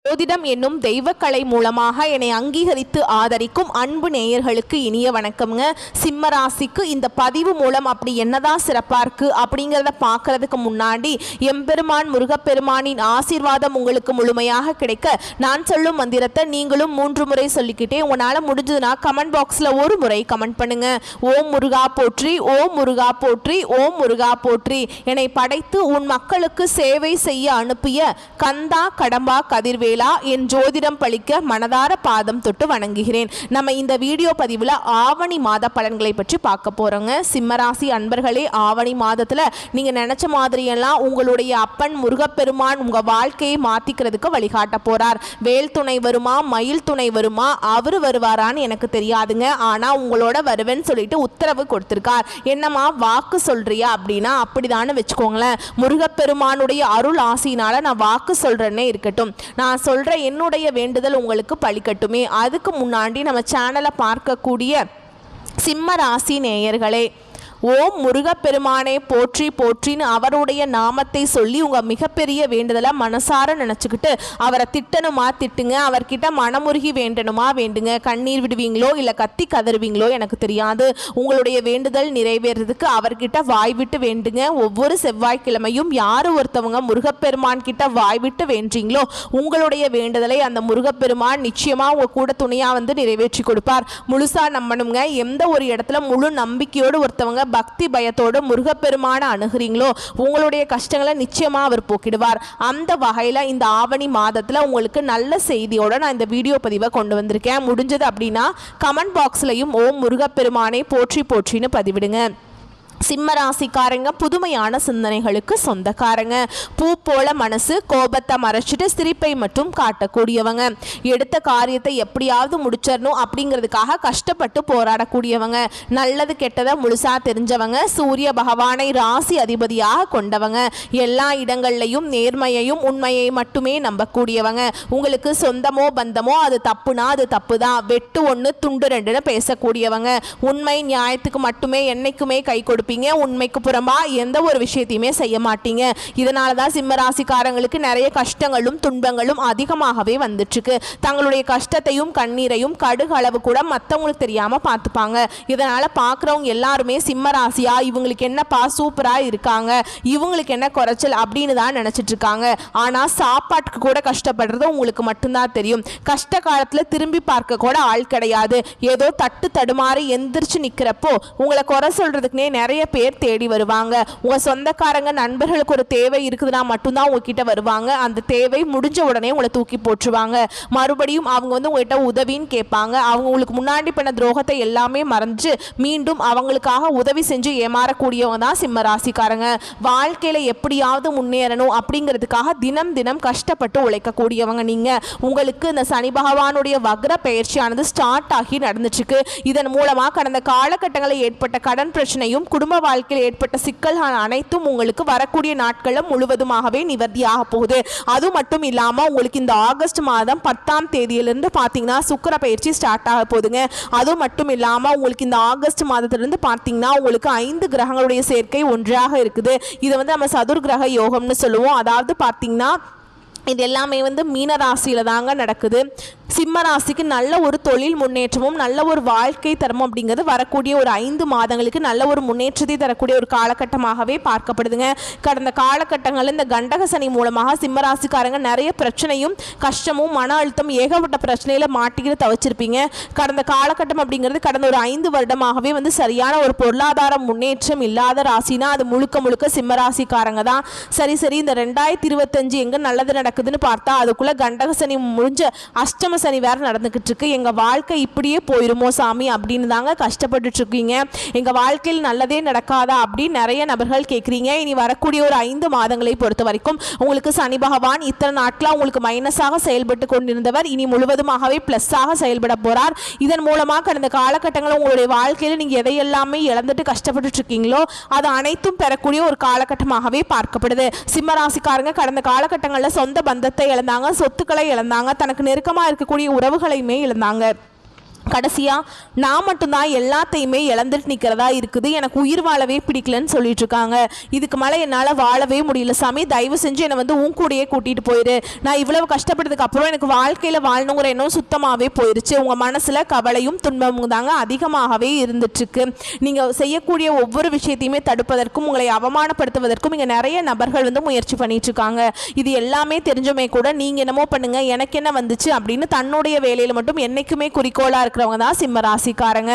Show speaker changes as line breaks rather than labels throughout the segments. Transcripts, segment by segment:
ஜோதிடம் என்னும் தெய்வக்கலை மூலமாக என்னை அங்கீகரித்து ஆதரிக்கும் அன்பு நேயர்களுக்கு இனிய வணக்கம்ங்க. சிம்ம ராசிக்கு இந்த பதிவு மூலம் அப்படி என்னதான் சிறப்பாக இருக்குது அப்படிங்கிறத பார்க்கறதுக்கு முன்னாடி எம்பெருமான் முருகப்பெருமானின் ஆசீர்வாதம் உங்களுக்கு முழுமையாக கிடைக்க நான் சொல்லும் மந்திரத்தை நீங்களும் 3 முறை சொல்லிக்கிட்டே உங்களால் முடிஞ்சதுன்னா கமெண்ட் பாக்ஸில் ஒரு முறை கமெண்ட் பண்ணுங்க. ஓம் முருகா போற்றி, ஓம் முருகா போற்றி, ஓம் முருகா போற்றி. என்னை படைத்து உன் மக்களுக்கு சேவை செய்ய அனுப்பிய கந்தா கடம்பா கதிர்வேலா என் ஜோதிடம் பழிக்க மனதார பாதம் தொட்டு வணங்குகிறேன். நம்ம இந்த வீடியோ பதிவில் ஆவணி மாத பலன்களை பற்றி பார்க்க போகிறோங்க. சிம்மராசி அன்பர்களே, ஆவணி மாதத்தில் நீங்கள் நினச்ச மாதிரியெல்லாம் உங்களுடைய அப்பன் முருகப்பெருமான் உங்கள் வாழ்க்கையை மாற்றிக்கிறதுக்கு வழிகாட்ட போகிறார். வேல் துணை வருமா, மயில் துணை வருமா, அவர் வருவாரான்னு எனக்கு தெரியாதுங்க. ஆனால் உங்களோட வருவேன்னு சொல்லிட்டு உத்தரவு கொடுத்துருக்கார். என்னம்மா வாக்கு சொல்கிறியா அப்படின்னா அப்படிதான்னு வச்சுக்கோங்களேன். முருகப்பெருமானுடைய அருள் ஆசையினால் நான் வாக்கு சொல்கிறேன்னே இருக்கட்டும். நான் சொல்கிற என்னுடைய வேண்டுதல் உங்களுக்கு பலிக்கட்டுமே. அதுக்கு முன்னாடி நம்ம சேனலை பார்க்கக்கூடிய சிம்ம ராசி நேயர்களே, ஓம் முருகப்பெருமானே போற்றி போற்றின்னு அவருடைய நாமத்தை சொல்லி உங்கள் மிகப்பெரிய வேண்டுதலை மனசார நினச்சிக்கிட்டு அவரை திட்டணுமா திட்டுங்க, அவர்கிட்ட மனமுருகி வேண்டணுமா வேண்டுங்க. கண்ணீர் விடுவீங்களோ இல்லை கத்தி கதறுவீங்களோ எனக்கு தெரியாது. உங்களுடைய வேண்டுதல் நிறைவேறதுக்கு அவர்கிட்ட வாய் விட்டு வேண்டுங்க. ஒவ்வொரு செவ்வாய்க்கிழமையும் யார் ஒருத்தவங்க முருகப்பெருமான் கிட்ட வாய் விட்டு வேண்டீங்களோ உங்களுடைய வேண்டுதலை அந்த முருகப்பெருமான் நிச்சயமாக உங்கள் கூட துணையாக வந்து நிறைவேற்றி கொடுப்பார். முழுசாக நம்பணுங்க. எந்த ஒரு இடத்துல முழு நம்பிக்கையோடு ஒருத்தவங்க பக்தி பயத்தோடு முருகப்பெருமான அணுகிறீங்களோ உங்களுடைய கஷ்டங்களை நிச்சயமா அவர் போக்கிடுவார். அந்த வகையில இந்த ஆவணி மாதத்துல உங்களுக்கு நல்ல செய்தியோட நான் இந்த வீடியோ பதிவை கொண்டு வந்திருக்கேன். முடிஞ்சது அப்படின்னா கமெண்ட் பாக்ஸ்லயும் ஓம் முருகப்பெருமானை போற்றி போற்றின்னு பதிவிடுங்க. சிம்ம ராசிக்காரங்க புதுமையான சிந்தனைகளுக்கு சொந்தக்காரங்க. பூ போல மனசு, கோபத்தை மறைச்சிட்டு சிரிப்பை மட்டும் காட்டக்கூடியவங்க. எடுத்த காரியத்தை எப்படியாவது முடிச்சிடணும் அப்படிங்கிறதுக்காக கஷ்டப்பட்டு போராடக்கூடியவங்க. நல்லது கெட்டதை முழுசா தெரிஞ்சவங்க. சூரிய பகவானை ராசி அதிபதியாக கொண்டவங்க. எல்லா இடங்கள்லையும் நேர்மையையும் உண்மையை மட்டுமே நம்பக்கூடியவங்க. உங்களுக்கு சொந்தமோ பந்தமோ அது தப்புனா அது தப்பு தான், வெட்டு 1 துண்டு 2ன்னு பேசக்கூடியவங்க. உண்மை நியாயத்துக்கு மட்டுமே என்னைக்குமே கை கொடுப்பீங்க. உண்மைக்கு புறமா எந்த ஒரு விஷயத்தையுமே செய்ய மாட்டீங்க. இதனால தான் சிம்ம ராசிக்காரங்களுக்கு நிறைய கஷ்டங்களும் துன்பங்களும் அதிகமாகவே வந்துட்டுருக்கு. தங்களுடைய கஷ்டத்தையும் கண்ணீரையும் கடுகு அளவு கூட மற்றவங்களுக்கு தெரியாம பார்த்துப்பாங்க. இதனால பார்க்குறவங்க எல்லாருமே சிம்ம ராசியா இவங்களுக்கு என்னப்பா சூப்பரா இருக்காங்க, இவங்களுக்கு என்ன குறைச்சல் அப்படின்னு தான் நினைச்சிட்டு இருக்காங்க. ஆனா சாப்பாட்டுக்கு கூட கஷ்டப்படுறது உங்களுக்கு மட்டும்தான் தெரியும். கஷ்ட காலத்துல திரும்பி பார்க்க கூட ஆள் கிடையாது. ஏதோ தட்டு தடுமாறி எந்திரிச்சு நிக்கிறப்போ உங்களை குறை சொல்றதுக்குனே நிறைய பேர் தேடி வருவாங்க. உங்க சொந்தக்காரங்க நண்பர்களுக்கு ஒரு தேவை இருக்குதுன்னா மட்டும்தான் உங்ககிட்ட வருவாங்க. அந்த தேவை முடிஞ்ச உடனே உங்களை தூக்கி போட்டுருவாங்க. மறுபடியும் அவங்க வந்து உங்ககிட்ட உதவின்னு கேட்பாங்க. அவங்க உங்களுக்கு முன்னாடி பண்ண துரோகத்தை எல்லாமே மறைஞ்சு மீண்டும் அவங்களுக்காக உதவி செஞ்சு ஏமாறக்கூடியவங்க தான் சிம்ம ராசிக்காரங்க. வாழ்க்கையில எப்படியாவது முன்னேறணும் அப்படிங்கிறதுக்காக தினம் தினம் கஷ்டப்பட்டு உழைக்கக்கூடியவங்க நீங்க. உங்களுக்கு இந்த சனி பகவானுடைய வக்ர பயிற்சியானது ஸ்டார்ட் ஆகி நடந்துச்சுக்கு. இதன் மூலமா கடந்த காலகட்டங்களில் ஏற்பட்ட கடன் பிரச்சனையும் குடும்ப வாழ்க்கையில் ஏற்பட்ட சிக்கல்கள் அனைத்தும் உங்களுக்கு வரக்கூடிய நாட்களும் முழுவதுமாகவே நிவர்த்தியாக போகுது. அது மட்டும் இல்லாம உங்களுக்கு இந்த ஆகஸ்ட் மாதம் 10ஆம் தேதியிலிருந்து பார்த்தீங்கன்னா சுக்கிர பயிற்சி ஸ்டார்ட் ஆக போகுதுங்க. அது மட்டும் இல்லாம உங்களுக்கு இந்த ஆகஸ்ட் மாதத்திலிருந்து பார்த்தீங்கன்னா உங்களுக்கு 5 கிரகங்களுடைய சேர்க்கை ஒன்றாக இருக்குது. இதை வந்து நம்ம சதுர் கிரக யோகம்னு சொல்லுவோம். அதாவது பார்த்தீங்கன்னா இது எல்லாமே வந்து மீன ராசியில தாங்க நடக்குது. சிம்ம ராசிக்கு நல்ல ஒரு தொழில் முன்னேற்றமும் நல்ல ஒரு வாழ்க்கை தரமும் அப்படிங்கிறது வரக்கூடிய ஒரு 5 மாதங்களுக்கு நல்ல ஒரு முன்னேற்றத்தை தரக்கூடிய ஒரு காலகட்டமாகவே பார்க்கப்படுதுங்க. கடந்த காலகட்டங்களில் இந்த கண்டக சனி மூலமாக சிம்ம ராசிக்காரங்க நிறைய பிரச்சனையும் கஷ்டமும் மன அழுத்தம் ஏகப்பட்ட பிரச்சனையில மாட்டிக்கிட்டு தவிச்சிருப்பீங்க. கடந்த காலகட்டம் அப்படிங்கிறது கடந்த ஒரு 5 வருடமாகவே வந்து சரியான ஒரு பொருளாதார முன்னேற்றம் இல்லாத ராசினா அது முழுக்க முழுக்க சிம்ம ராசிக்காரங்க தான். சரி இந்த 2025 எங்க நல்லது நடக்குதுன்னு பார்த்தா அதுக்குள்ள கண்டக சனி முடிஞ்ச அஷ்டம சனி வேற நடந்துகிட்டு இருக்கு. எங்க வாழ்க்கை இப்படியே போயிருமோ சாமி அப்படின்னு தாங்க கஷ்டப்பட்டு இருக்கீங்க. எங்க வாழ்க்கையில் நல்லதே நடக்காதா அப்படின்னு நிறைய நபர்கள் கேட்குறீங்க. இனி வரக்கூடிய ஒரு 5 மாதங்களை பொறுத்த வரைக்கும் உங்களுக்கு சனி பகவான் இத்தனை நாட்களா உங்களுக்கு மைனஸாக செயல்பட்டு கொண்டிருந்தவர் இனி முழுவதுமாகவே பிளஸ்ஸாக செயல்பட போறார். இதன் மூலமாக கடந்த காலகட்டங்களில் உங்களுடைய வாழ்க்கையில் நீங்க எதையெல்லாமே இழந்துட்டு கஷ்டப்பட்டு இருக்கீங்களோ அது அனைத்தும் பெறக்கூடிய ஒரு காலகட்டமாகவே பார்க்கப்படுது. சிம்ம ராசிக்காரங்க கடந்த காலகட்டங்களில் சொந்த பந்தத்தை இழந்தாங்க, சொத்துக்களை இழந்தாங்க, தனக்கு நெருக்கமாக இருக்கக்கூடிய உறவுகளையுமே இழந்தாங்க. கடைசியாக நான் மட்டும்தான் எல்லாத்தையுமே இழந்துட்டு நிற்கிறதா இருக்குது, எனக்கு உயிர் வாழவே பிடிக்கலன்னு சொல்லிட்டு இருக்காங்க. இதுக்கு மேலே என்னால் வாழவே முடியல சாமி, தயவு செஞ்சு என்னை வந்து உன் கூடயே கூட்டிகிட்டு போயிடு. நான் இவ்வளவு கஷ்டப்பட்டதுக்கு அப்புறம் எனக்கு வாழ்க்கையில் வாழணுங்கிற எண்ணம் சுத்தமாகவே போயிடுச்சு. உங்கள் மனசில் கவலையும் துன்பமும் தாங்க அதிகமாகவே இருந்துட்டுருக்கு. நீங்கள் செய்யக்கூடிய ஒவ்வொரு விஷயத்தையுமே தடுப்பதற்கும் உங்களை அவமானப்படுத்துவதற்கும் இங்கே நிறைய நபர்கள் வந்து முயற்சி பண்ணிட்டு இருக்காங்க. இது எல்லாமே தெரிஞ்சுமே கூட நீங்கள் என்னமோ பண்ணுங்க, எனக்கு என்ன வந்துச்சு அப்படின்னு தன்னுடைய வேலையில் மட்டும் என்னைக்குமே குறிக்கோளாக இருக்கிறவங்க தான் சிம்ம ராசிக்காரங்க.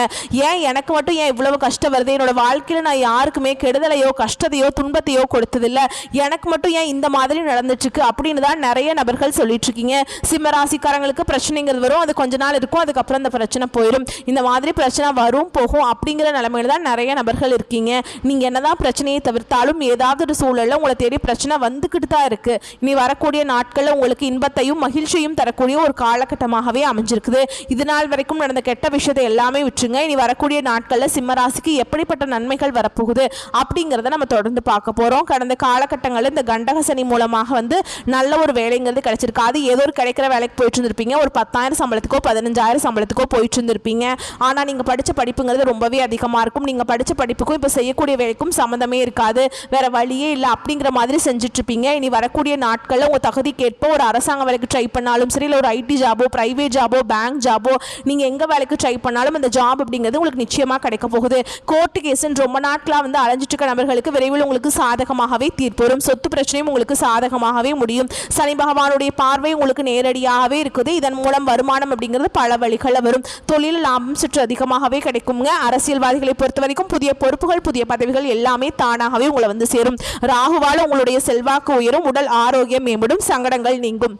ஏன் எனக்கு மட்டும் ஏன் இவ்வளவு கஷ்டம் வருது, என்னோட வாழ்க்கையில் நான் யாருக்குமே கெடுதலையோ கஷ்டத்தையோ துன்பத்தையோ கொடுத்ததில்ல, எனக்கு மட்டும் ஏன் இந்த மாதிரி நடந்துட்டு இருக்கு அப்படின்னு தான் நிறைய நபர்கள் சொல்லிட்டு இருக்கீங்க. சிம்ம ராசிக்காரங்களுக்கு பிரச்சனைங்கிறது வரும், அது கொஞ்ச நாள் இருக்கும், அதுக்கப்புறம் அந்த பிரச்சனை போயிடும். இந்த மாதிரி பிரச்சனை வரும் போகும் அப்படிங்கிற நிலைமையில தான் நிறைய நபர்கள் இருக்கீங்க. நீங்க என்னதான் பிரச்சனையை தவிர்த்தாலும் ஏதாவது ஒரு சூழல்ல உங்களை தேடி பிரச்சனை வந்துக்கிட்டு தான் இருக்கு. இனி வரக்கூடிய நாட்கள்ல உங்களுக்கு இன்பத்தையும் மகிழ்ச்சியும் தரக்கூடிய ஒரு காலகட்டமாகவே அமைஞ்சிருக்குது. இது நாள் வரைக்கும் நடந்த கெட்ட விஷயத்தை எல்லாமே விட்டுருங்க. இனி வரக்கூடிய நாட்கள்ல சிம்மராசிக்கு எப்படிப்பட்ட நன்மைகள் வரப்போகுது அப்படிங்கிறத நம்ம தொடர்ந்து பார்க்க போறோம். கடந்த காலகட்டங்களில் இந்த கண்டக சனி மூலமாக வந்து நல்ல ஒரு வேலைங்கிறது கிடைச்சிருக்கு. அது ஏதோ ஒரு கிடைக்கிற வேலைக்கு போயிட்டு இருந்திருப்பீங்க, ஒரு 10,000 சம்பளத்துக்கோ 15,000 சம்பளத்துக்கோ போயிட்டு இருந்திருப்பீங்க. ஆனால் நீங்கள் படித்த படிப்புங்கிறது ரொம்பவே அதிகமாக இருக்கும். நீங்கள் படித்த படிப்புக்கும் இப்போ செய்யக்கூடிய வேலைக்கும் சம்மந்தமே இருக்காது, வேற வழியே இல்லை அப்படிங்கிற மாதிரி செஞ்சுட்டு இருப்பீங்க. இனி வரக்கூடிய நாட்களில் உங்கள் தகுதிக்கேற்ப ஒரு அரசாங்க வேலைக்கு ட்ரை பண்ணாலும் சரி, இல்லை ஒரு ஐடி ஜாபோ பிரைவேட் ஜாபோ பேங்க் ஜாபோ நீங்கள் எங்கே வேலைக்கு ட்ரை பண்ணாலும் அந்த ஜாப் அப்படிங்கிறது உங்களுக்கு நிச்சயமாக கிடைக்க போகுது. கோர்ட்டு கேஸ்ன்னு ரொம்ப நாட்களாக வந்து அலைஞ்சிட்டு இருக்க நபர்களுக்கு விரைவில் உங்களுக்கு சாதகமாகவே தீர்ப்பு வரும். சொத்து பிரச்சனையும் உங்களுக்கு சாதகமாகவே முடியும். சனி பகவானுடைய பார்வை உங்களுக்கு நேரடியாகவே இருக்குது. இதன் மூலம் வருமானம் அப்படிங்கிறது பல வழிகளில் வரும். தொழில் லாபம் சற்று அதிகமாகவே கிடைக்குங்க. அரசியல்வாதிகளை பொறுத்த வரைக்கும் புதிய பொறுப்புகள் புதிய பதவிகள் எல்லாமே தானாகவே உங்களை வந்து சேரும். ராகுவால் உங்களுடைய செல்வாக்கு உயரும், உடல் ஆரோக்கியம் மேம்படும், சங்கடங்கள் நீங்கும்.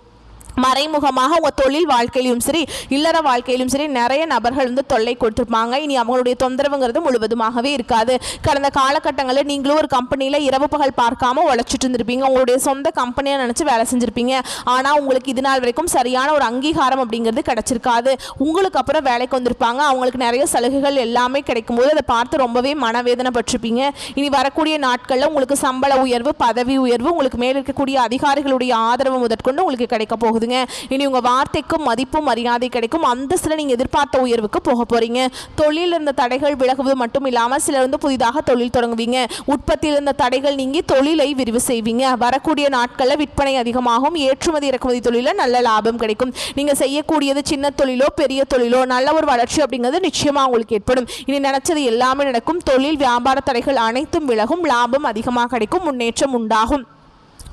மறைமுகமாக உங்கள் தொழில் வாழ்க்கையிலும் சரி இல்லற வாழ்க்கையிலும் சரி நிறைய நபர்கள் வந்து தொல்லை கொடுத்துருப்பாங்க. இனி அவங்களுடைய தொந்தரவுங்கிறது முழுவதுமாகவே இருக்காது. கடந்த காலகட்டங்களில் நீங்களும் ஒரு கம்பெனியில் இரவு பகல் பார்க்காம உழைச்சிட்டு இருந்திருப்பீங்க, உங்களுடைய சொந்த கம்பெனியை நினச்சி வேலை செஞ்சுருப்பீங்க. ஆனால் உங்களுக்கு இது நாள் வரைக்கும் சரியான ஒரு அங்கீகாரம் அப்படிங்கிறது கிடச்சிருக்காது. உங்களுக்கு அப்புறம் வேலைக்கு வந்திருப்பாங்க, அவங்களுக்கு நிறைய சலுகைகள் எல்லாமே கிடைக்கும் போது அதை பார்த்து ரொம்பவே மனவேதனைப்பட்டிருப்பீங்க. இனி வரக்கூடிய நாட்களில் உங்களுக்கு சம்பள உயர்வு பதவி உயர்வு உங்களுக்கு மேல் இருக்கக்கூடிய அதிகாரிகளுடைய ஆதரவு முதற்கொண்டு உங்களுக்கு கிடைக்க போகுது. இனி உங்க வார்த்தைக்கும் மதிப்பும் மரியாதை கிடைக்கும். அந்தஸ்துல நீங்க எதிர்பார்த்த உயர்வுக்கு போக போறீங்க. தொழில் இருந்த தடைகள் விலகுவது மட்டும் இல்லாம சிலர் வந்து புதிதாக தொழில் தொடங்குவீங்க. உற்பத்தியில் இருந்த தடைகள் நீங்கி தொழிலை விரிவு செய்வீங்க. வரக்கூடிய நாட்களில் விற்பனை அதிகமாகும். ஏற்றுமதி இறக்குமதி தொழில நல்ல லாபம் கிடைக்கும். நீங்க செய்யக்கூடியது சின்ன தொழிலோ பெரிய தொழிலோ நல்ல ஒரு வளர்ச்சி அப்படிங்கிறது நிச்சயமா உங்களுக்கு ஏற்படும். இனி நினைச்சது எல்லாமே நடக்கும். தொழில் வியாபார தடைகள் அனைத்தும் விலகும். லாபம் அதிகமாக கிடைக்கும். முன்னேற்றம் உண்டாகும்.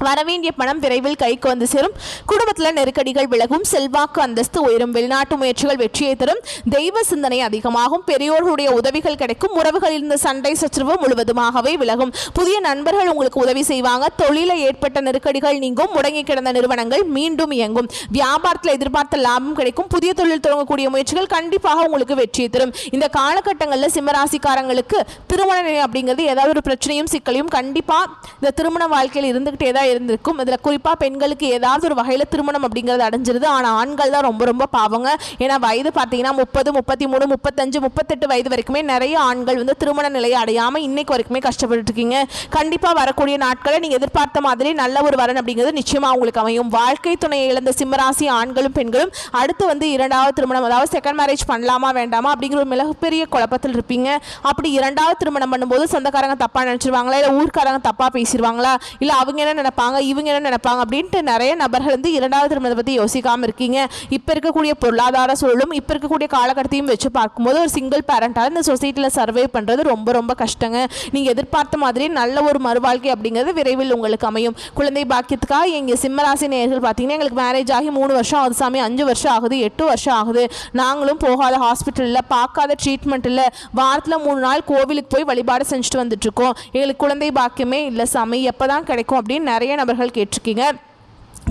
வரவேண்டிய பணம் விரைவில் கைக்கு வந்து சேரும். குடும்பத்தில் நெருக்கடிகள் விலகும். செல்வாக்கு அந்தஸ்து உயரும். வெளிநாட்டு முயற்சிகள் வெற்றியை தரும். தெய்வ சிந்தனை அதிகமாகும். பெரியோர்களுடைய உதவிகள் கிடைக்கும். உறவுகளில் இருந்த சண்டை சச்சரவு முழுவதுமாகவே விலகும். புதிய நண்பர்கள் உங்களுக்கு உதவி செய்வாங்க. தொழிலில் ஏற்பட்ட நெருக்கடிகள் நீங்கும். முடங்கி கிடந்த நிறுவனங்கள் மீண்டும் இயங்கும். வியாபாரத்தில் எதிர்பார்த்த லாபம் கிடைக்கும். புதிய தொழில் தொடங்கக்கூடிய முயற்சிகள் கண்டிப்பாக உங்களுக்கு வெற்றியை தரும். இந்த காலகட்டங்களில் சிம்மராசிக்காரங்களுக்கு திருமண நிலை அப்படிங்கிறது ஏதாவது ஒரு பிரச்சனையும் சிக்கலையும் கண்டிப்பாக இந்த திருமண வாழ்க்கையில் இருந்துகிட்டே தான் இருந்திருக்கும். இதில் குறிப்பாக பெண்களுக்கு ஏதாவது ஒரு வகையில் திருமணம் அப்படிங்கிறது அடைஞ்சிருது. ஆனால் ஆண்கள் தான் ரொம்ப ரொம்ப பாவங்க. ஏன்னா வயது பார்த்தீங்கன்னா 30 33 35 38 வயது வரைக்குமே நிறைய ஆண்கள் வந்து திருமண நிலையை அடையாமல் இன்னைக்கு வரைக்குமே கஷ்டப்பட்டு இருக்கீங்க. கண்டிப்பாக வரக்கூடிய நாட்களில் நீங்கள் எதிர்பார்த்த மாதிரி நல்ல ஒரு வரன் அப்படிங்கிறது நிச்சயமாக உங்களுக்கு அமையும். வாழ்க்கை துணையை இழந்த சிம்மராசி ஆண்களும் பெண்களும் அடுத்து வந்து இரண்டாவது திருமணம் அதாவது செகண்ட் மேரேஜ் பண்ணலாமா வேண்டாமா அப்படிங்கிற ஒரு மிகப்பெரிய குழப்பத்தில் இருப்பீங்க. அப்படி இரண்டாவது திருமணம் பண்ணும்போது சொந்தக்காரங்க தப்பாக நினச்சிருவாங்களா, இல்லை ஊர்க்காரங்க தப்பாக பேசிடுவாங்களா, இல்லை அவங்க என்ன நினைப்பாங்க இவங்க என்ன நினைப்பாங்க அப்படின்ட்டு நிறைய நபர்கள் வந்து இரண்டாவது திருமணத்தை பற்றி யோசிக்காமல் இருக்கீங்க. இப்போ இருக்கக்கூடிய பொருளாதார சூழலும் இப்போ இருக்கக்கூடிய காலகட்டத்தையும் வச்சு பார்க்கும்போது ஒரு சிங்கிள் பேரண்டாக இந்த சொசைட்டியில் சர்வே பண்ணுறது ரொம்ப ரொம்ப கஷ்டங்க. நீங்கள் எதிர்பார்த்த மாதிரி நல்ல ஒரு மறுவாழ்க்கை அப்படிங்கிறது விரைவில் உங்களுக்கு அமையும். குழந்தை பாக்கியத்துக்காக எங்கள் சிம்மராசி நேயர்கள் பார்த்தீங்கன்னா எங்களுக்கு மேரேஜ் ஆகி 3 வருஷம் ஆகுது சாமி, 5 வருஷம் ஆகுது, 8 வருஷம் ஆகுது, நாங்களும் போகாத ஹாஸ்பிட்டலில் பார்க்காத ட்ரீட்மெண்ட் இல்லை, வாரத்தில் 3 நாள் கோவிலுக்கு போய் வழிபாடு செஞ்சுட்டு வந்துட்டுருக்கோம், எங்களுக்கு குழந்தை பாக்கியமே இல்லை சாமி, எப்போ தான் கிடைக்கும் அப்படின்னு நிறைய நபர்கள் கேட்டிருக்கீங்க.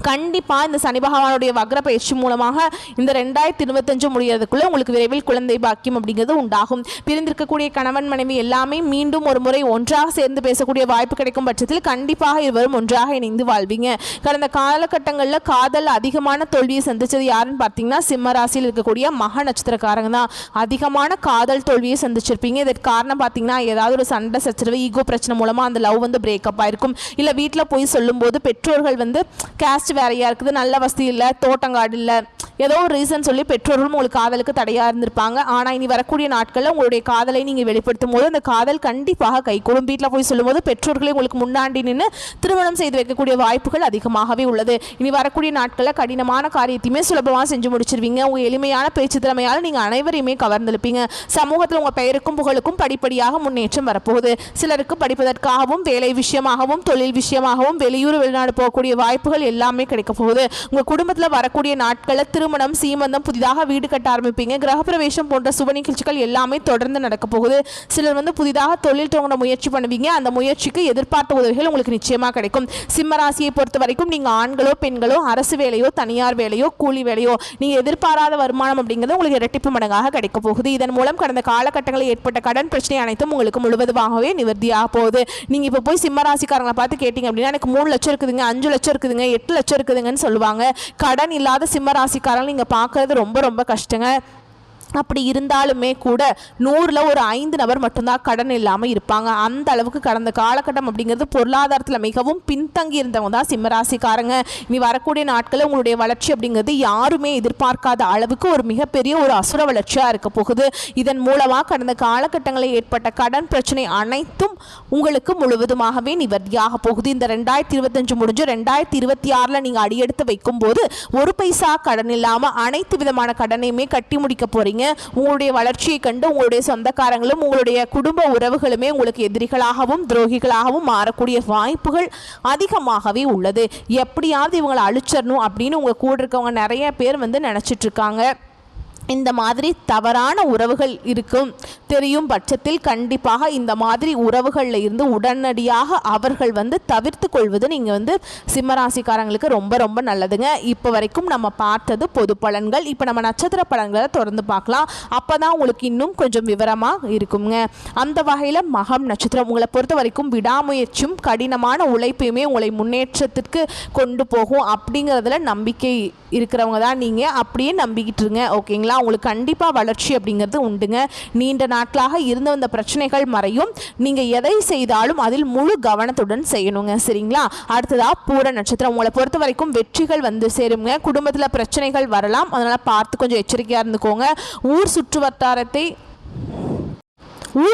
கண்டிப்பாக இந்த சனி பகவானுடைய வக்ர பயிற்சி மூலமாக இந்த 2025 முடியறதுக்குள்ளே உங்களுக்கு விரைவில் குழந்தை பாக்கியம் அப்படிங்கிறது உண்டாகும். பிரிந்திருக்கக்கூடிய கணவன் மனைவி எல்லாமே மீண்டும் ஒரு முறை ஒன்றாக சேர்ந்து பேசக்கூடிய வாய்ப்பு கிடைக்கும் பட்சத்தில் கண்டிப்பாக இருவரும் ஒன்றாக இணைந்து வாழ்வீங்க. கடந்த காலகட்டங்களில் காதல் அதிகமான தோல்வியை சந்தித்தது யாருன்னு பார்த்தீங்கன்னா சிம்ம ராசியில் இருக்கக்கூடிய மக நட்சத்திரக்காரங்க தான். அதிகமான காதல் தோல்வியை சந்திச்சிருப்பீங்க. இதற்கு காரணம் பார்த்தீங்கன்னா ஏதாவது ஒரு சண்டை சச்சரவு ஈகோ பிரச்சனை மூலமாக அந்த லவ் வந்து பிரேக்கப் ஆயிருக்கும். இல்லை வீட்டில் போய் சொல்லும்போது பெற்றோர்கள் வந்து கேஸ்ட் வேறையாக இருக்குது, நல்ல வசதி இல்லை, தோட்டங்காடு இல்லை, ஏதோ ஒரு ரீசன் சொல்லி பெற்றோர்களும் உங்களுக்கு காதலுக்கு தடையாக இருந்திருப்பாங்க. ஆனால் இனி வரக்கூடிய நாட்களில் உங்களுடைய காதலை நீங்கள் வெளிப்படுத்தும் போது அந்த காதல் கண்டிப்பாக கைகூடும். வீட்டில் போய் சொல்லும்போது பெற்றோர்களை உங்களுக்கு முன்னாடி நின்று திருமணம் செய்து வைக்கக்கூடிய வாய்ப்புகள் அதிகமாகவே உள்ளது. இனி வரக்கூடிய நாட்களில் கடினமான காரியத்தையுமே சுலபமாக செஞ்சு முடிச்சிருவீங்க. உங்கள் எளிமையான பேச்சு திறமையால் நீங்கள் அனைவரையுமே கவர்ந்திருப்பீங்க. சமூகத்தில் உங்கள் பெயருக்கும் புகழுக்கும் படிப்படியாக முன்னேற்றம் வரப்போகுது. சிலருக்கு படிப்பதற்காகவும் வேலை விஷயமாகவும் தொழில் விஷயமாகவும் வெளியூர் வெளிநாடு போகக்கூடிய வாய்ப்புகள் எல்லாமே கிடைக்க போகுது. உங்கள் குடும்பத்தில் வரக்கூடிய நாட்களில் திருமணம் சீமந்தம் புதிதாக வீடு கட்ட ஆரம்பிப்பீங்க. கிரகப்பிரவேசம் போன்ற சுப நிகழ்ச்சிகள் எல்லாமே தொடர்ந்து நடக்க போகுது. சிலர் புதிதாக தொழில் தொடங்க முயற்சி பண்ணுவீங்க. அந்த முயற்சிக்கு எதிர்பார்த்த உதவிகள் உங்களுக்கு நிச்சயமாக கிடைக்கும். சிம்ம ராசியை பொறுத்த வரைக்கும் நீங்கள் ஆண்களோ பெண்களோ அரசு வேலையோ தனியார் வேலையோ கூலி வேலையோ நீங்கள் எதிர்பாராத வருமானம் அப்படிங்கிறது உங்களுக்கு இரட்டிப்பு மடங்காக கிடைக்க போகுது. இதன் மூலம் கடந்த காலகட்டங்களில் ஏற்பட்ட கடன் பிரச்சனை அனைத்தும் உங்களுக்கு முழுவதுமாகவே நிவர்த்தியாக போகுது. நீங்கள் இப்போ போய் சிம்ம ராசிக்காரங்களை பார்த்து கேட்டீங்க அப்படின்னா எனக்கு 3 லட்சம் இருக்குதுங்க, 5 லட்சம் இருக்குதுங்க, 8 லட்சம் இருக்குதுங்கன்னு சொல்லுவாங்க. கடன் இல்லாத சிம்ம ராசிக்காரங்க நீங்கள் பார்க்கறது ரொம்ப ரொம்ப கஷ்டங்க. அப்படி இருந்தாலுமே கூட 100ல் ஒரு 5 நபர் மட்டும்தான் கடன் இல்லாமல் இருப்பாங்க. அந்த அளவுக்கு கடந்த காலகட்டம் அப்படிங்கிறது பொருளாதாரத்தில் மிகவும் பின்தங்கி இருந்தவங்க தான் சிம்மராசிக்காரங்க. இனி வரக்கூடிய நாட்களில் உங்களுடைய வளர்ச்சி அப்படிங்கிறது யாருமே எதிர்பார்க்காத அளவுக்கு ஒரு மிகப்பெரிய ஒரு அசுர வளர்ச்சியாக இருக்க போகுது. இதன் மூலமாக கடந்த காலகட்டங்களில் ஏற்பட்ட கடன் பிரச்சனை அனைத்தும் உங்களுக்கு முழுவதுமாகவே நிவர்த்தியாக போகுது. இந்த 2025 முடிஞ்சு 2026 நீங்கள் அடியெடுத்து வைக்கும் போது ஒரு பைசா கடன் இல்லாமல் அனைத்து விதமான கடனையுமே கட்டி முடிக்க போறீங்க. உங்களுடைய வளர்ச்சியை கண்டு உங்களுடைய சொந்தக்காரங்களும் உங்களுடைய குடும்ப உறவுகளுமே உங்களுக்கு எதிரிகளாகவும் துரோகிகளாகவும் மாறக்கூடிய வாய்ப்புகள் அதிகமாகவே உள்ளது. எப்படியாவது இவங்களை அழிச்சிடணும் அப்படின்னு உங்க கூட இருக்கவங்க நிறைய பேர் நினைச்சிட்டு இருக்காங்க. இந்த மாதிரி தவறான உறவுகள் இருக்கும் தெரியும் பட்சத்தில் கண்டிப்பாக இந்த மாதிரி உறவுகளில் இருந்து உடனடியாக அவர்கள் தவிர்த்து கொள்வது நீங்கள் சிம்மராசிக்காரங்களுக்கு ரொம்ப ரொம்ப நல்லதுங்க. இப்போ வரைக்கும் நம்ம பார்த்தது பொது பலன்கள். இப்போ நம்ம நட்சத்திர பலன்களை தொடர்ந்து பார்க்கலாம். அப்போ தான் உங்களுக்கு இன்னும் கொஞ்சம் விவரமாக இருக்குங்க. அந்த வகையில் மகம் நட்சத்திரம் உங்களை பொறுத்த வரைக்கும் விடாமுயற்சியும் கடினமான உழைப்பையுமே உங்களை முன்னேற்றத்திற்கு கொண்டு போகும் அப்படிங்கிறதுல நம்பிக்கை இருக்கிறவங்க தான் நீங்கள். அப்படியே நம்பிக்கிட்டு இருங்க, ஓகேங்களா? உங்களுக்கு கண்டிப்பாக வளர்ச்சி அப்படிங்கிறது உண்டுங்க. நீண்ட நாட்களாக இருந்து வந்த பிரச்சனைகள் மறையும். நீங்கள் எதை செய்தாலும் அதில் முழு கவனத்துடன் செய்யணுங்க, சரிங்களா? அடுத்ததாக பூர நட்சத்திரம் உங்களை பொறுத்த வரைக்கும் வெற்றிகள் சேருங்க. குடும்பத்தில் பிரச்சனைகள் வரலாம், அதனால் பார்த்து கொஞ்சம் எச்சரிக்கையாக இருந்துக்கோங்க. ஊர்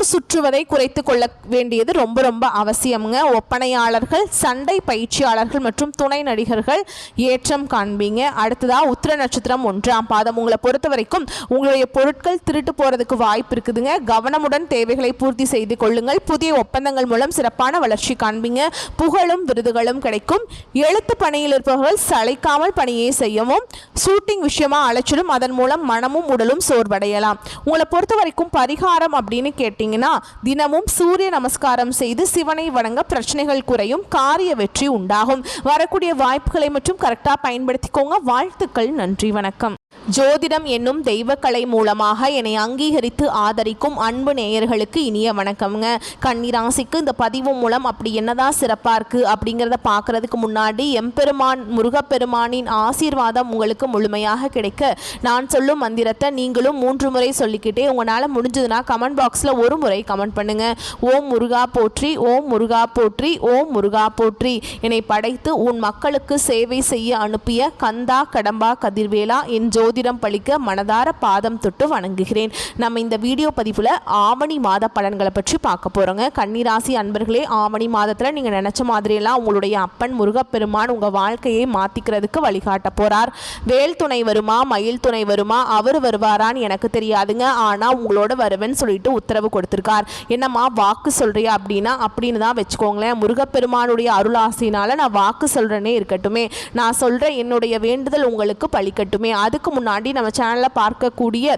சுற்றுவதை குறைத்து கொள்ள வேண்டியது ரொம்ப ரொம்ப அவசியமுங்க. ஒப்பனையாளர்கள், சண்டை பயிற்சியாளர்கள் மற்றும் துணை நடிகர்கள் ஏற்றம் காண்பீங்க. அடுத்ததாக உத்திர நட்சத்திரம் 1ஆம் பாதம் உங்களை பொறுத்த வரைக்கும் உங்களுடைய பொருட்கள் திருட்டு போகிறதுக்கு வாய்ப்பு இருக்குதுங்க. கவனமுடன் தேவைகளை பூர்த்தி செய்து கொள்ளுங்கள். புதிய ஒப்பந்தங்கள் மூலம் சிறப்பான வளர்ச்சி காண்பீங்க. புகழும் விருதுகளும் கிடைக்கும். எழுத்து பணியில் இருப்பவர்கள் சளைக்காமல் பணியை செய்யவும். ஷூட்டிங் விஷயமா அலைச்சலும், அதன் மூலம் மனமும் உடலும் சோர்வடையலாம். உங்களை பொறுத்த வரைக்கும் பரிகாரம் அப்படின்னு கேட்டீங்கன்னா தினமும் சூரிய நமஸ்காரம் செய்து சிவனை வணங்க பிரச்சனைகள் குறையும், காரிய வெற்றி உண்டாகும். வரக்கூடிய வாய்ப்புகளை மற்றும் கரெக்டாக பயன்படுத்திக்கோங்க. வாழ்த்துக்கள், நன்றி, வணக்கம். ஜோதிடம் என்னும் தெய்வக்கலை மூலமாக என்னை அங்கீகரித்து ஆதரிக்கும் அன்பு நேயர்களுக்கு இனிய வணக்கம்ங்க. கன்னிராசிக்கு இந்த பதிவு மூலம் அப்படி என்னதான் சிறப்பாக இருக்குது அப்படிங்கிறத பார்க்குறதுக்கு முன்னாடி எம்பெருமான் முருகப்பெருமானின் ஆசீர்வாதம் உங்களுக்கு முழுமையாக கிடைக்க நான் சொல்லும் மந்திரத்தை நீங்களும் 3 முறை சொல்லிக்கிட்டே உங்களால் முடிஞ்சதுன்னா கமெண்ட் பாக்ஸில் ஒரு முறை கமெண்ட் பண்ணுங்கள். ஓம் முருகா போற்றி, ஓம் முருகா போற்றி, ஓம் முருகா போற்றி. என்னை படைத்து உன் மக்களுக்கு சேவை செய்ய அனுப்பிய கந்தா கடம்பா கதிர்வேலா என் ஜோதிடம் பழிக்க மனதார பாதம் தொட்டு வணங்குகிறேன். நம்ம இந்த வீடியோ பதிவில் ஆவணி மாத பலன்களை பற்றி பார்க்க போகிறோங்க. கன்னிராசி அன்பர்களே, ஆவணி மாதத்தில் நீங்கள் நினச்ச மாதிரியெல்லாம் உங்களுடைய அப்பன் முருகப்பெருமான் உங்கள் வாழ்க்கையை மாற்றிக்கிறதுக்கு வழிகாட்ட போகிறார். வேல் துணை வருமா, மயில் துணை வருமா, அவர் வருவாரான்னு எனக்கு தெரியாதுங்க. ஆனால் உங்களோட வருவேன்னு சொல்லிட்டு உத்தரவு கொடுத்துருக்கார். என்னம்மா வாக்கு சொல்கிறியா அப்படின்னு தான் வச்சுக்கோங்களேன். முருகப்பெருமானுடைய அருளாசினால் நான் வாக்கு சொல்கிறேனே இருக்கட்டுமே, நான் சொல்கிற என்னுடைய வேண்டுதல் உங்களுக்கு பழிக்கட்டுமே. அதுக்கு முன்னாடி நம்ம சேனலில் பார்க்கக்கூடிய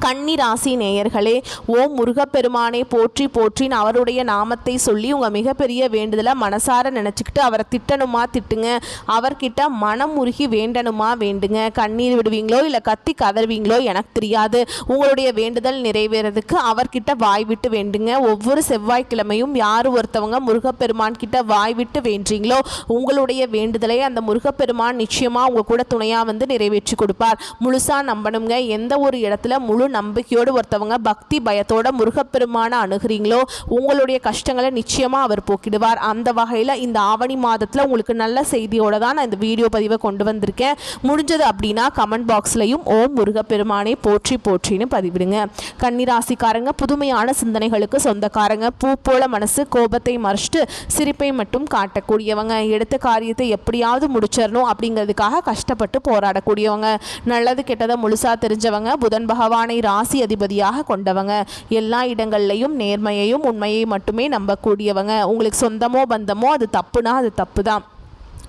கன்னிராசி நேயர்களே, ஓம் முருகப்பெருமானை போற்றி போற்றின்னு அவருடைய நாமத்தை சொல்லி உங்கள் மிகப்பெரிய வேண்டுதலை மனசார நினச்சிக்கிட்டு அவரை திட்டணுமா திட்டுங்க, அவர்கிட்ட மனம் உருகி வேண்டணுமா வேண்டுங்க. கண்ணீர் விடுவீங்களோ இல்லை கத்தி கதறுவீங்களோ எனக்கு தெரியாது. உங்களுடைய வேண்டுதல் நிறைவேறதுக்கு அவர்கிட்ட வாய் விட்டு வேண்டுங்க. ஒவ்வொரு செவ்வாய்க்கிழமையும் யார் ஒருத்தவங்க முருகப்பெருமான் கிட்ட வாய் விட்டு வேண்டீங்களோ உங்களுடைய வேண்டுதலை அந்த முருகப்பெருமான் நிச்சயமாக உங்கள் கூட துணையாக நிறைவேற்றி கொடுப்பார். முழுசாக நம்பணுங்க. எந்த ஒரு இடத்துல முழு முழு நம்பிக்கையோடு ஒருத்தவங்க பக்தி பயத்தோட முருகப்பெருமான அணுகிறீங்களோ உங்களுடைய கஷ்டங்களை நிச்சயமாக அவர் போக்கிடுவார். அந்த வகையில் இந்த ஆவணி மாதத்தில் உங்களுக்கு நல்ல செய்தியோட தான் நான் இந்த வீடியோ பதிவை கொண்டு வந்திருக்கேன். முடிஞ்சது அப்படின்னா கமெண்ட் பாக்ஸ்லையும் ஓம் முருகப்பெருமானை போற்றி போற்றின்னு பதிவிடுங்க. கன்னிராசிக்காரங்க புதுமையான சிந்தனைகளுக்கு சொந்தக்காரங்க. பூ போல மனசு, கோபத்தை மறைச்சிட்டு சிரிப்பை மட்டும் காட்டக்கூடியவங்க. எடுத்த காரியத்தை எப்படியாவது முடிச்சிடணும் அப்படிங்கிறதுக்காக கஷ்டப்பட்டு போராடக்கூடியவங்க. நல்லது கெட்டதை முழுசா தெரிஞ்சவங்க. புதன் பகவானை ராசி அதிபதியாக கொண்டவங்க. எல்லா இடங்கள்லையும் நேர்மையையும் உண்மையை மட்டுமே நம்பக்கூடியவங்க. உங்களுக்கு சொந்தமோ பந்தமோ அது தப்புனா அது தப்பு தான்.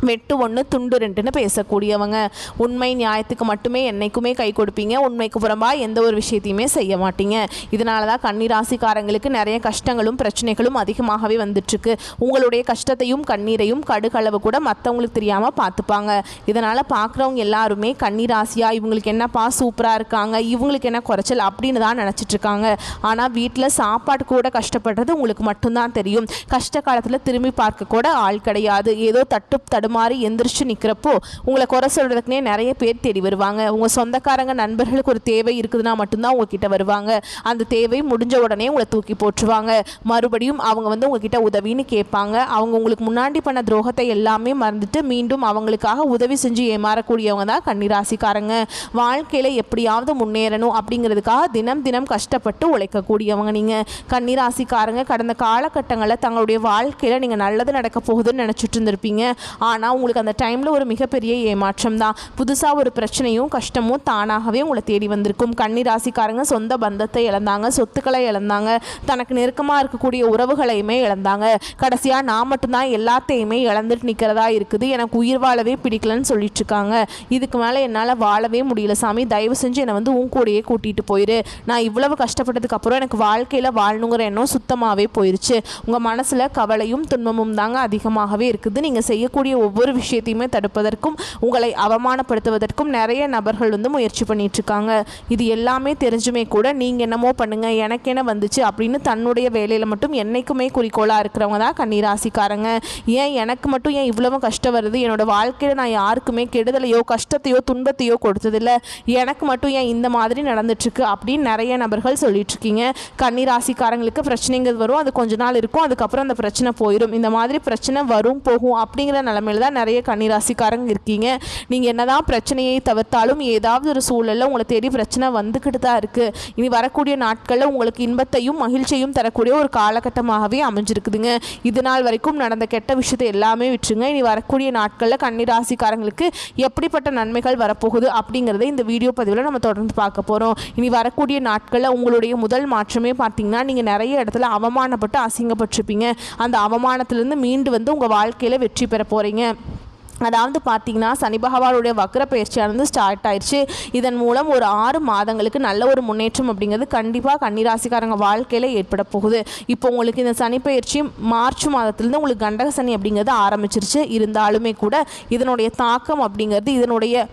வெட்டு ஒன்று துண்டு ரெண்டுன்னு பேசக்கூடியவங்க. உண்மை நியாயத்துக்கு மட்டுமே என்றைக்குமே கை கொடுப்பீங்க. உண்மைக்கு புறம்பாக எந்த ஒரு விஷயத்தையுமே செய்ய மாட்டீங்க. இதனால தான் கன்னிராசிக்காரங்களுக்கு நிறைய கஷ்டங்களும் பிரச்சனைகளும் அதிகமாகவே வந்துட்டுருக்கு. உங்களுடைய கஷ்டத்தையும் கண்ணீரையும் கடுகளவு கூட மற்றவங்களுக்கு தெரியாமல் பார்த்துப்பாங்க. இதனால் பார்க்குறவங்க எல்லாருமே கன்னிராசியாக இவங்களுக்கு என்னப்பா சூப்பராக இருக்காங்க, இவங்களுக்கு என்ன குறைச்சல் அப்படின்னு தான் நினச்சிட்ருக்காங்க. ஆனால் வீட்டில் சாப்பாடு கூட கஷ்டப்படுறது உங்களுக்கு மட்டும்தான் தெரியும். கஷ்ட காலத்தில் திரும்பி பார்க்க கூட ஆள் கிடையாது. ஏதோ தடுமாறி எந்திரிச்சு நிற்கிறப்போ உங்களை குறை சொல்கிறதுக்குனே நிறைய பேர் தேடி வருவாங்க. உங்கள் சொந்தக்காரங்க நண்பர்களுக்கு ஒரு தேவை இருக்குதுன்னா மட்டும்தான் உங்ககிட்ட வருவாங்க. அந்த தேவை முடிஞ்ச உடனே உங்களை தூக்கி போட்டுருவாங்க. மறுபடியும் அவங்க உங்ககிட்ட உதவின்னு கேட்பாங்க. அவங்க உங்களுக்கு முன்னாடி பண்ண துரோகத்தை எல்லாமே மறந்துட்டு மீண்டும் அவங்களுக்காக உதவி செஞ்சு ஏமாறக்கூடியவங்க தான் கன்னிராசிக்காரங்க. வாழ்க்கையில் எப்படியாவது முன்னேறணும் அப்படிங்கிறதுக்காக தினம் தினம் கஷ்டப்பட்டு உழைக்கக்கூடியவங்க நீங்கள். கன்னிராசிக்காரங்க கடந்த காலகட்டங்களில் தங்களுடைய வாழ்க்கையில் நீங்கள் நல்லது நடக்க போகுதுன்னு நினச்சிட்டு இருந்திருப்பீங்க. ஆனால் உங்களுக்கு அந்த டைமில் ஒரு மிகப்பெரிய ஏமாற்றம் தான். புதுசாக ஒரு பிரச்சனையும் கஷ்டமும் தானாகவே உங்களை தேடி வந்திருக்கும். கன்னிராசிக்காரங்க சொந்த பந்தத்தை இழந்தாங்க, சொத்துக்களை இழந்தாங்க, தனக்கு நெருக்கமாக இருக்கக்கூடிய உறவுகளையுமே இழந்தாங்க. கடைசியாக நான் மட்டும்தான் எல்லாத்தையுமே இழந்துட்டு நிற்கிறதா இருக்குது, எனக்கு உயிர் வாழவே பிடிக்கலன்னு சொல்லிட்டு இருக்காங்க. இதுக்கு மேலே என்னால் வாழவே முடியல சாமி, தயவு செஞ்சு என்னை உன் கூடையே கூட்டிகிட்டு போயிரு. நான் இவ்வளவு கஷ்டப்பட்டதுக்கு அப்புறம் எனக்கு வாழ்க்கையில் வாழணுங்கிற எண்ணம் சுத்தமாகவே போயிடுச்சு. உங்கள் மனசில் கவலையும் துன்பமும் தாங்க அதிகமாகவே இருக்குது. நீங்கள் செய்யக்கூடிய ஒவ்வொரு விஷயத்தையுமே தடுப்பதற்கும் உங்களை அவமானப்படுத்துவதற்கும் நிறைய நபர்கள் முயற்சி பண்ணிட்டு இருக்காங்க. இது எல்லாமே தெரிஞ்சுமே கூட நீங்கள் என்னமோ பண்ணுங்க, எனக்கு என்ன வந்துச்சு அப்படின்னு தன்னுடைய வேலையில் மட்டும் என்னைக்குமே குறிக்கோளாக இருக்கிறவங்க தான் கன்னிராசிக்காரங்க. ஏன் எனக்கு மட்டும் ஏன் இவ்வளவு கஷ்டம் வருது, என்னோட வாழ்க்கையில் நான் யாருக்குமே கெடுதலையோ கஷ்டத்தையோ துன்பத்தையோ கொடுத்ததில்லை, எனக்கு மட்டும் ஏன் இந்த மாதிரி நடந்துட்டுருக்கு அப்படின்னு நிறைய நபர்கள் சொல்லிட்டு இருக்கீங்க. கன்னிராசிக்காரங்களுக்கு பிரச்சனைங்கிறது வரும், அது கொஞ்ச நாள் இருக்கும், அதுக்கப்புறம் அந்த பிரச்சனை போயிடும். இந்த மாதிரி பிரச்சனை வரும் போகும் அப்படிங்கிற நிலைமையில தான் நிறைய கன்னிராசிக்காரங்க இருக்கீங்க. நீங்கள் என்னதான் பிரச்சனையை தவிர்த்தாலும் ஏதாவது ஒரு சூழலில் உங்களை தேடி பிரச்சனை வந்துக்கிட்டு தான் இருக்குது. இனி வரக்கூடிய நாட்களில் உங்களுக்கு இன்பத்தையும் மகிழ்ச்சியும் தரக்கூடிய ஒரு காலகட்டமாகவே அமைஞ்சிருக்குதுங்க. இது நாள் வரைக்கும் நடந்த கெட்ட விஷயத்தை எல்லாமே விட்டுருங்க. இனி வரக்கூடிய நாட்களில் கன்னிராசிக்காரங்களுக்கு எப்படிப்பட்ட நன்மைகள் வரப்போகுது அப்படிங்கிறத இந்த வீடியோ பதிவில் நம்ம தொடர்ந்து பார்க்க போகிறோம். இனி வரக்கூடிய நாட்களில் உங்களுடைய முதல் மாற்றமே பார்த்தீங்கன்னா நீங்கள் நிறைய இடத்துல அவமானப்பட்டு அசிங்கப்பட்டிருப்பீங்க. அந்த அவமானத்திலிருந்து மீண்டு உங்கள் வாழ்க்கையில் வெற்றி பெற போகிறீங்க. அதாவது பார்த்தீங்கன்னா சனி பகவானுடைய வக்ர பயிற்சியானது ஸ்டார்ட் ஆயிடுச்சு. இதன் மூலம் ஒரு 6 மாதங்களுக்கு நல்ல ஒரு முன்னேற்றம் அப்படிங்கிறது கண்டிப்பாக கன்னிராசிக்காரங்க வாழ்க்கையில் ஏற்பட போகுது. இப்போ உங்களுக்கு இந்த சனி பயிற்சி மார்ச் மாதத்துலேருந்து உங்களுக்கு கண்டக சனி அப்படிங்கிறது ஆரம்பிச்சிருச்சு. இருந்தாலுமே கூட இதனுடைய தாக்கம் அப்படிங்கிறது இதனுடைய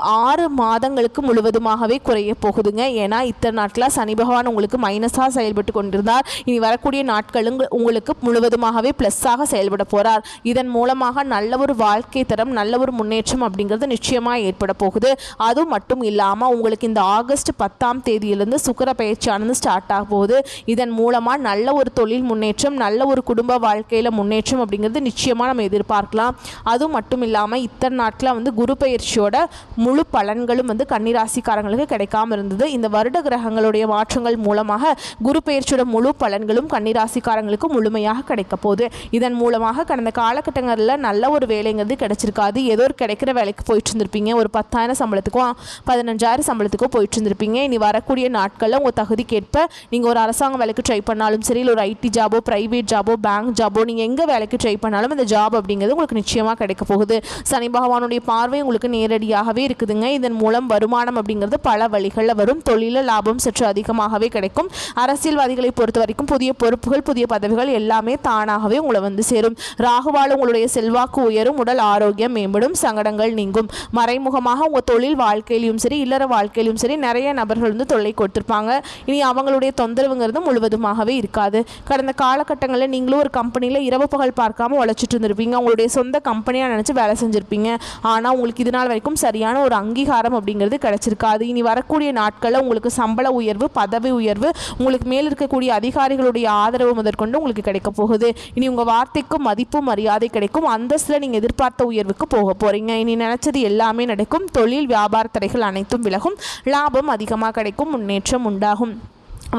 6 மாதங்களுக்கு முழுவதுமாகவே குறைய போகுதுங்க. ஏன்னா இத்தனை நாட்களாக சனி பகவான் உங்களுக்கு மைனஸாக செயல்பட்டு கொண்டிருந்தார். இனி வரக்கூடிய நாட்களும் உங்களுக்கு முழுவதுமாகவே ப்ளஸ்ஸாக செயல்பட போகிறார். இதன் மூலமாக நல்ல ஒரு வாழ்க்கை தரம், நல்ல ஒரு முன்னேற்றம் அப்படிங்கிறது நிச்சயமாக ஏற்பட போகுது. அது மட்டும் இல்லாமல் உங்களுக்கு இந்த ஆகஸ்ட் 10ஆம் தேதியிலிருந்து சுக்கிர பயிற்சியானது ஸ்டார்ட் ஆக போகுது. இதன் மூலமாக நல்ல ஒரு தொழில் முன்னேற்றம், நல்ல ஒரு குடும்ப வாழ்க்கையில் முன்னேற்றம் அப்படிங்கிறது நிச்சயமாக நம்ம எதிர்பார்க்கலாம். அது மட்டும் இல்லாமல் இத்தனை நாட்களில் குரு பயிற்சியோட முழு பலன்களும் கன்னிராசிக்காரங்களுக்கு கிடைக்காம இருந்தது. இந்த வருட கிரகங்களுடைய மாற்றங்கள் மூலமாக குரு பயிற்சியோட முழு பலன்களும் கன்னிராசிக்காரங்களுக்கு முழுமையாக கிடைக்க போகுது. இதன் மூலமாக கடந்த காலகட்டங்களில் நல்ல ஒரு வேலைங்கிறது கிடைச்சிருக்காது. ஏதோ ஒரு கிடைக்கிற வேலைக்கு போயிட்டு இருந்திருப்பீங்க. ஒரு 10,000 சம்பளத்துக்கும் 15,000 சம்பளத்துக்கும் போயிட்டு இருந்திருப்பீங்க. இனி வரக்கூடிய நாட்களில் உங்கள் தகுதிக்கேற்ப நீங்கள் ஒரு அரசாங்க வேலைக்கு ட்ரை பண்ணாலும் சரி, இல்லை ஒரு ஐடி ஜாபோ, ப்ரைவேட் ஜாபோ, பேங்க் ஜாபோ, நீங்கள் எங்கே வேலைக்கு ட்ரை பண்ணாலும் இந்த ஜாப் அப்படிங்கிறது உங்களுக்கு நிச்சயமாக கிடைக்க போகுது. சனி பகவானுடைய பார்வை உங்களுக்கு நேரடியாகவே இருக்குதுங்க. இதன் மூலம் வருமானம் அப்படிங்கிறது பல வழிகளில் வரும். தொழில லாபம் சற்று அதிகமாகவே கிடைக்கும். அரசியல்வாதிகளை பொறுத்த வரைக்கும் புதிய பொறுப்புகள், புதிய பதவிகள் எல்லாமே தானாகவே உங்களை சேரும். ராகுவால் உங்களுடைய செல்வாக்கு உயரும். உடல் ஆரோக்கியம் ஆரோக்கியம் மேம்படும், சங்கடங்கள் நீங்கும். மறைமுகமாக உங்கள் தொழில் வாழ்க்கையிலும் சரி இல்லற வாழ்க்கையிலும் சரி நிறைய நபர்கள் வந்து தொல்லை கொடுத்துருப்பாங்க. இனி அவங்களுடைய தொந்தரவுங்கிறது முழுவதுமாகவே இருக்காது. கடந்த காலகட்டங்களில் நீங்களும் ஒரு கம்பெனியில் இரவு பகல் பார்க்காம உழைச்சிட்டு இருந்திருப்பீங்க. உங்களுடைய சொந்த கம்பெனியாக நினச்சி வேலை செஞ்சுருப்பீங்க. ஆனால் உங்களுக்கு இது நாள் வரைக்கும் சரியான ஒரு அங்கீகாரம் அப்படிங்கிறது கிடைச்சிருக்காது. இனி வரக்கூடிய நாட்களில் உங்களுக்கு சம்பள உயர்வு, பதவி உயர்வு, உங்களுக்கு மேல் இருக்கக்கூடிய அதிகாரிகளுடைய ஆதரவு முதற்கொண்டு உங்களுக்கு கிடைக்க போகுது. இனி உங்கள் வார்த்தைக்கும் மதிப்பும் மரியாதை கிடைக்கும். அந்தஸ்தில் நீங்கள் எதிர்பார்த்த உயர்வுக்கு போக போகிறீங்க. இனி நினச்சது எல்லாமே நடக்கும். தொழில் வியாபார தடைகள் அனைத்தும் விலகும். லாபம் அதிகமாக கிடைக்கும். முன்னேற்றம் உண்டாகும்.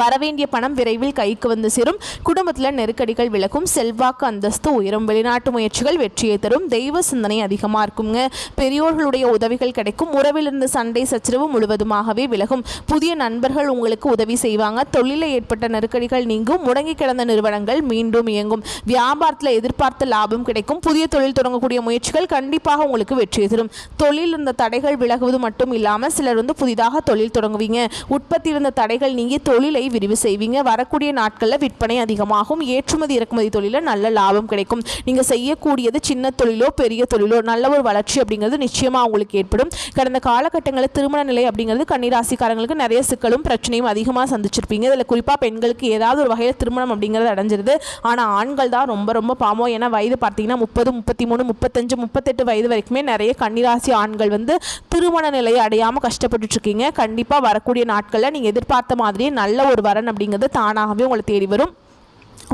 வரவேண்டிய பணம் விரைவில் கைக்கு வந்து சேரும். குடும்பத்தில் நெருக்கடிகள் விலகும். செல்வாக்கு அந்தஸ்து உயரும். வெளிநாட்டு முயற்சிகள் வெற்றியை தரும். தெய்வ சிந்தனை அதிகமாக இருக்குங்க. பெரியோர்களுடைய உதவிகள் கிடைக்கும். உறவிலிருந்து சண்டை சச்சரவு முழுவதுமாகவே விலகும். புதிய நண்பர்கள் உங்களுக்கு உதவி செய்வாங்க. தொழிலில் ஏற்பட்ட நெருக்கடிகள் நீங்கும். முடங்கி கிடந்த நிறுவனங்கள் மீண்டும் இயங்கும். வியாபாரத்தில் எதிர்பார்த்த லாபம் கிடைக்கும். புதிய தொழில் தொடங்கக்கூடிய முயற்சிகள் கண்டிப்பாக உங்களுக்கு வெற்றியை தரும். தொழில் இருந்த தடைகள் விலகுவது மட்டும் இல்லாமல் சிலர் வந்து புதிதாக தொழில் தொடங்குவீங்க. உற்பத்தி இருந்த தடைகள் நீங்கி தொழிலை விரிவு செய்வீங்க. வரக்கூடிய நாட்களில் விற்பனை அதிகமாகும். ஏற்றுமதி இறக்குமதி தொழிலில் நல்ல லாபம் கிடைக்கும். நீங்கள் செய்யக்கூடியது சின்ன தொழிலோ பெரிய தொழிலோ நல்ல ஒரு வளர்ச்சி அப்படிங்கிறது நிச்சயமாக உங்களுக்கு ஏற்படும். கடந்த காலகட்டங்களில் திருமண நிலை அப்படிங்கிறது கன்னிராசிக்காரங்களுக்கு நிறைய சிக்கலும் பிரச்சனையும் அதிகமாக சந்திச்சிருப்பீங்க. இதில் குறிப்பாக பெண்களுக்கு ஏதாவது ஒரு வகையில் திருமணம் அப்படிங்கிறது அடைஞ்சிருது. ஆனால் ஆண்கள் தான் ரொம்ப பாவம். ஏன்னா வயது பார்த்தீங்கன்னா 30, 33, 35, 38 வயது வரைக்குமே நிறைய கன்னிராசி ஆண்கள் வந்து திருமண நிலையை அடையாமல் கஷ்டப்பட்டு இருக்கீங்க. கண்டிப்பாக வரக்கூடிய நாட்களில் நீங்கள் எதிர்பார்த்த மாதிரியே நல்ல ஒரு வரன் அப்படிங்கிறது தானாகவே உங்களை தேடி வரும்.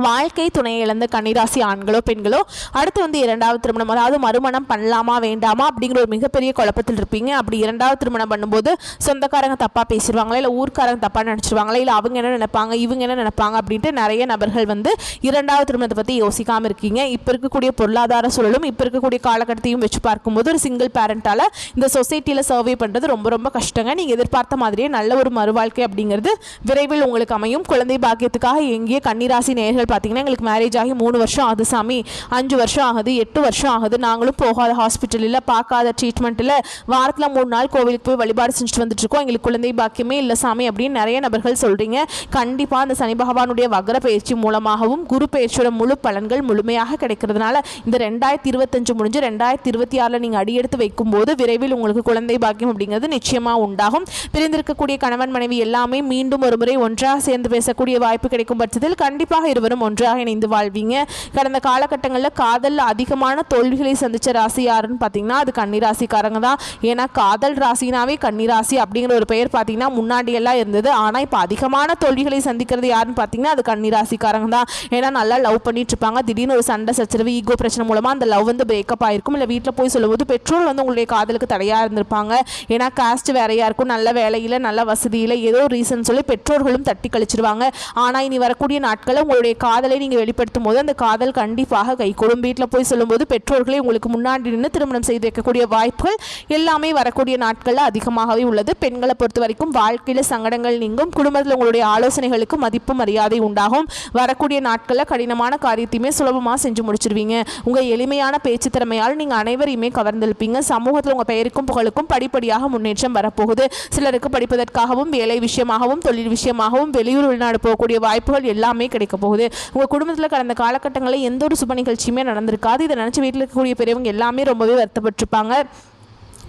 வாழ்க்கை துணையை இழந்த கன்னிராசி ஆண்களோ பெண்களோ அடுத்து வந்து இரண்டாவது திருமணம், அதாவது மறுமணம் பண்ணலாமா வேண்டாமா அப்படிங்கிற ஒரு மிகப்பெரிய குழப்பத்தில் இருப்பீங்க. அப்படி இரண்டாவது திருமணம் பண்ணும்போது சொந்தக்காரங்க தப்பாக பேசிடுவாங்களா, இல்லை ஊர்க்காரங்க தப்பாக நினச்சிருவாங்களா, இல்லை அவங்க என்ன நினைப்பாங்க இவங்க என்ன நினைப்பாங்க அப்படின்ட்டு நிறைய நபர்கள் வந்து இரண்டாவது திருமணத்தை பற்றி யோசிக்காமல் இருக்கீங்க. இப்போ இருக்கக்கூடிய பொருளாதார சூழலும் இப்போ இருக்கக்கூடிய காலகட்டத்தையும் வச்சு பார்க்கும்போது ஒரு சிங்கிள் பேரண்டால் இந்த சொசைட்டியில் சர்வே பண்ணுறது ரொம்ப கஷ்டங்க. நீங்கள் எதிர்பார்த்த மாதிரியே நல்ல ஒரு மறுவாழ்க்கை அப்படிங்கிறது விரைவில் உங்களுக்கு அமையும். குழந்தை பாக்கியத்துக்காக எங்கேயே கன்னிராசி நேயர்கள் பார்த்தீங்கன்னா எங்களுக்கு மேரேஜ் ஆகி 3 வருஷம் ஆகுது சாமி, 5 வருஷம் ஆகுது, 8 வருஷம் ஆகுது, நாங்களும் போகாத ஹாஸ்பிட்டலில் பார்க்காத ட்ரீட்மெண்ட்டில் வாரத்தில் 3 நாள் கோவிலுக்கு போய் வழிபாடு செஞ்சுட்டு வந்துட்டு இருக்கோம், எங்களுக்கு குழந்தை பாக்கியமே இல்லை சாமி அப்படின்னு நிறைய நபர்கள் சொல்கிறீங்க. கண்டிப்பாக அந்த சனி பகவானுடைய வக்ர பயிற்சி மூலமாகவும் குரு பயிற்சியோட முழு பலன்கள் முழுமையாக கிடைக்கிறதுனால இந்த 2025 முடிஞ்சு 2026 நீங்கள் அடியெடுத்து வைக்கும்போது விரைவில் உங்களுக்கு குழந்தை பாக்கியம் அப்படிங்கிறது நிச்சயமாக உண்டாகும். பிரிந்திருக்கக்கூடிய கணவன் மனைவி எல்லாமே மீண்டும் ஒரு முறை ஒன்றாக சேர்ந்து பேசக்கூடிய வாய்ப்பு கிடைக்கும் பட்சத்தில் கண்டிப்பாக இருவரும் ஒன்றாக இணைந்து வாழ்வீங்க. கடந்த காலகட்டங்களில் காதல் அதிகமான தோல்விகளை சந்திச்ச ராசி யாருன்னு பார்த்தீங்கன்னா அது கன்னிராசிக்காரங்க தான். ஏன்னா காதல் ராசினாவே கன்னிராசி அப்படிங்கிற ஒரு பெயர் பார்த்தீங்கன்னா முன்னாடி எல்லாம் இருந்தது. ஆனால் இப்போ அதிகமான தோல்விகளை சந்திக்கிறது யாருன்னு பார்த்தீங்கன்னா அது கன்னிராசிக்காரங்க தான். ஏன்னா நல்லா லவ் பண்ணிட்டு இருப்பாங்க, திடீர்னு ஒரு சண்டை சச்சரவு ஈகோ பிரச்சனை மூலமாக அந்த லவ் வந்து பிரேக்கப் ஆயிருக்கும். இல்லை வீட்டில் போய் சொல்லும்போது பெற்றோர் வந்து உங்களுடைய காதலுக்கு தடையாக இருந்திருப்பாங்க. ஏன்னா காஸ்ட் வேறையா இருக்கும், நல்ல வேலையில் நல்ல வசதியில் ஏதோ ரீசன் சொல்லி பெற்றோர்களும் தட்டி கழிச்சிருவாங்க. ஆனால் இனி வரக்கூடிய நாட்களில் உங்களுடைய காதலை நீங்கள் வெளிப்படுத்தும் போது அந்த காதல் கண்டிப்பாக கைகூடும். வீட்டில் போய் சொல்லும்போது பெற்றோர்களே உங்களுக்கு முன்னாடி நின்று திருமணம் செய்து வைக்கக்கூடிய வாய்ப்புகள் எல்லாமே வரக்கூடிய நாட்களில் அதிகமாகவே உள்ளது. பெண்களை பொறுத்த வரைக்கும் வாழ்க்கையில் சங்கடங்கள் நீங்கும். குடும்பத்தில் உங்களுடைய ஆலோசனைகளுக்கு மதிப்பு மரியாதை உண்டாகும். வரக்கூடிய நாட்களில் கடினமான காரியத்தையுமே சுலபமாக செஞ்சு முடிச்சிருவீங்க. உங்கள் எளிமையான பேச்சு திறமையால் நீங்கள் அனைவரையுமே கவர்ந்திருப்பீங்க. சமூகத்தில் உங்கள் பெயருக்கும் புகழுக்கும் படிப்படியாக முன்னேற்றம் வரப்போகுது. சிலருக்கு படிப்பதற்காகவும் வேலை விஷயமாகவும் தொழில் விஷயமாகவும் வெளியூர் வெளிநாடு போகக்கூடிய வாய்ப்புகள் எல்லாமே கிடைக்க போகுது. உங்கள் குடும்பத்தில் கடந்த காலகட்டங்களில் எந்த ஒரு சுப நிகழ்ச்சியுமே நடந்திருக்காது. இதை நினச்சி வீட்டில் இருக்கக்கூடிய பெரியவங்க எல்லாமே ரொம்பவே வருத்தப்பட்டிருப்பாங்க.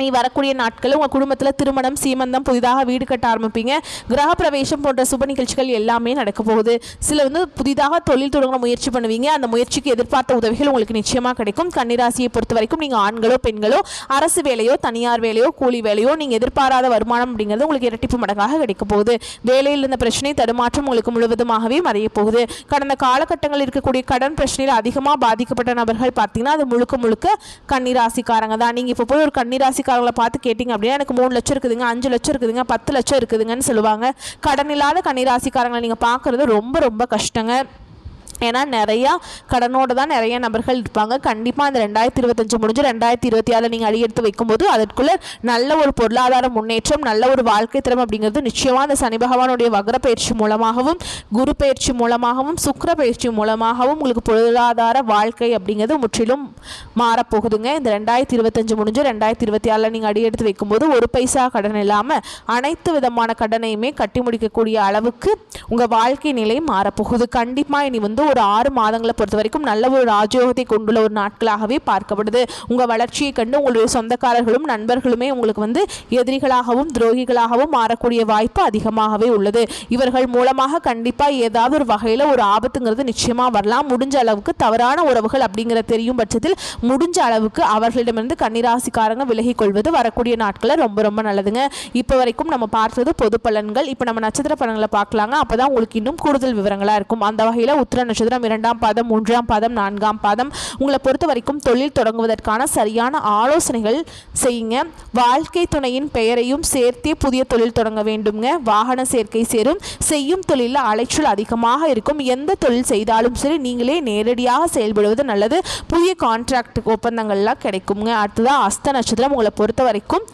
நீ வரக்கூடிய நாட்களில் உங்கள் குடும்பத்தில் திருமணம், சீமந்தம், புதிதாக வீடு கட்ட ஆரம்பிப்பீங்க. கிரக பிரவேசம் போன்ற சுப நிகழ்ச்சிகள் எல்லாமே நடக்க போகுது. சில வந்து புதிதாக தொழில் தொடங்க முயற்சி பண்ணுவீங்க. அந்த முயற்சிக்கு எதிர்பார்த்த உதவிகள் உங்களுக்கு நிச்சயமாக கிடைக்கும். கன்னிராசியை பொறுத்த வரைக்கும் நீங்கள் ஆண்களோ பெண்களோ அரசு வேலையோ தனியார் வேலையோ கூலி வேலையோ நீங்கள் எதிர்பாராத வருமானம் அப்படிங்கிறது உங்களுக்கு இரட்டிப்பு மடங்காக கிடைக்க போகுது. வேலையில் இருந்த பிரச்சனை தடுமாற்றம் உங்களுக்கு முழுவதுமாகவே மறைய போகுது. கடந்த காலகட்டங்களில் இருக்கக்கூடிய கடன் பிரச்சனையில் அதிகமாக பாதிக்கப்பட்ட நபர்கள் பார்த்தீங்கன்னா அது முழுக்க கன்னிராசிக்காரங்க தான். நீங்கள் இப்போ போய் ஒரு கன்னிராசி ராசிக்காரங்களை பார்த்து கேட்டிங்க அப்படின்னா எனக்கு 3 லட்சம் இருக்குதுங்க, 5 லட்சம் இருக்குதுங்க, 10 லட்சம் இருக்குதுங்கன்னு சொல்லுவாங்க. கடன் இல்லாத கன்னிராசிக்காரங்களை நீங்கள் பார்க்குறது ரொம்ப கஷ்டங்க. ஏன்னா நிறையா கடனோடு தான் நிறைய நபர்கள் இருப்பாங்க. கண்டிப்பாக இந்த 2025 முடிஞ்சு 2026 நீங்கள் அடியெடுத்து வைக்கும்போது அதற்குள்ளே நல்ல ஒரு பொருளாதார முன்னேற்றம், நல்ல ஒரு வாழ்க்கை திறமை அப்படிங்கிறது நிச்சயமாக அந்த சனி பகவானுடைய வக்ர பயிற்சி மூலமாகவும் குரு பயிற்சி மூலமாகவும் சுக்கிர பயிற்சி மூலமாகவும் உங்களுக்கு பொருளாதார வாழ்க்கை அப்படிங்கிறது முற்றிலும் மாறப்போகுதுங்க. இந்த 2025 முடிஞ்சு 2026 நீங்கள் அடியெடுத்து வைக்கும்போது ஒரு பைசா கடன் இல்லாமல் அனைத்து விதமான கடனையுமே கட்டி முடிக்கக்கூடிய அளவுக்கு உங்கள் வாழ்க்கை நிலை மாறப்போகுது. கண்டிப்பாக இனி வந்து ஒரு 6 மாதங்களை பொறுத்த வரைக்கும் நல்ல ஒரு ராஜயோகத்தை கொண்டுள்ள ஒரு நாட்களாகவே பார்க்கப்படுது. உங்கள் வளர்ச்சியை கண்டு உங்களுடைய சொந்தக்காரர்களும் நண்பர்களுமே உங்களுக்கு எதிரிகளாகவும் துரோகிகளாகவும் மாறக்கூடிய வாய்ப்பு அதிகமாகவே உள்ளது. இவர்கள் மூலமாக கண்டிப்பாக ஏதாவது ஒரு வகையில் ஒரு ஆபத்துங்கிறது நிச்சயமாக வரலாம். முடிஞ்ச அளவுக்கு தவறான உறவுகள் அப்படிங்கிற தெரியும் பட்சத்தில் முடிஞ்ச அளவுக்கு அவர்களிடமிருந்து கன்னிராசிக்காரங்க விலகிக் கொள்வது வரக்கூடிய நாட்களில் ரொம்ப ரொம்ப நல்லதுங்க. இப்போ வரைக்கும் நம்ம பார்த்தது பொது பலன்கள். இப்போ நம்ம நட்சத்திர பலன்களை பார்க்கலாங்க. அப்பதான் உங்களுக்கு இன்னும் கூடுதல் விவரங்களா இருக்கும். அந்த வகையில் உத்திர நட்சத்திரம் 2ஆம் பாதம் 3ஆம் பாதம் 4ஆம் பாதம் உங்களை பொறுத்த வரைக்கும் தொழில் தொடங்குவதற்கான சரியான ஆலோசனைகள் செய்யுங்க. வாழ்க்கை துணையின் பெயரையும் சேர்த்தே புதிய தொழில் தொடங்க வேண்டுங்க. வாகன சேர்க்கை சேரும். செய்யும் தொழிலில் அலைச்சல் அதிகமாக இருக்கும். எந்த தொழில் செய்தாலும் சரி நீங்களே நேரடியாக செயல்படுவது நல்லது. புதிய கான்ட்ராக்ட் ஒப்பந்தங்கள்லாம் கிடைக்குங்க. அடுத்ததான் அஸ்த நட்சத்திரம் உங்களை பொறுத்த வரைக்கும்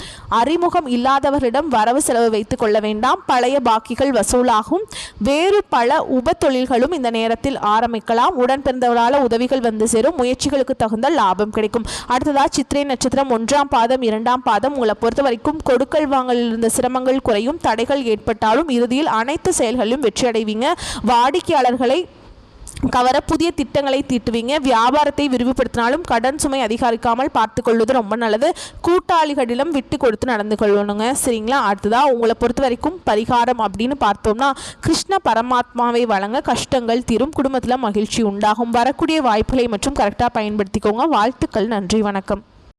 அறிமுகம் இல்லாதவர்களிடம் வரவு செலவு வைத்துக் கொள்ள வேண்டாம். பழைய பாக்கிகள் வசூலாகும். வேறு பல உப தொழில்களும் இந்த நேரத்தில் ஆரம்பிக்கலாம். உடன் பிறந்தவரால் உதவிகள் வந்து சேரும். முயற்சிகளுக்கு தகுந்த லாபம் கிடைக்கும். அடுத்ததா சித்திரை நட்சத்திரம் 1ஆம் பாதம் 2ஆம் பாதம் உங்களை பொறுத்த வரைக்கும் கொடுக்கல் வாங்கலில் இருந்த சிரமங்கள் குறையும். தடைகள் ஏற்பட்டாலும் இறுதியில் அனைத்து செயல்களிலும் வெற்றி அடைவீங்க. வாடிக்கையாளர்களை கவர புதிய திட்டங்களை தீட்டுவீங்க. வியாபாரத்தை விரிவுபடுத்தினாலும் கடன் சுமை அதிகரிக்காமல் பார்த்து கொள்வது ரொம்ப நல்லது. கூட்டாளிகளிடம் விட்டு கொடுத்து நடந்து கொள்ளணுங்க. சரிங்களா? அடுத்ததாக உங்களை பொறுத்த வரைக்கும் பரிகாரம் அப்படின்னு பார்த்தோம்னா கிருஷ்ண பரமாத்மாவை வழங்க கஷ்டங்கள் தீரும். குடும்பத்தில் மகிழ்ச்சி உண்டாகும். வரக்கூடிய வாய்ப்புகளை மற்றும் கரெக்டாக பயன்படுத்திக்கோங்க. வாழ்த்துக்கள். நன்றி. வணக்கம்.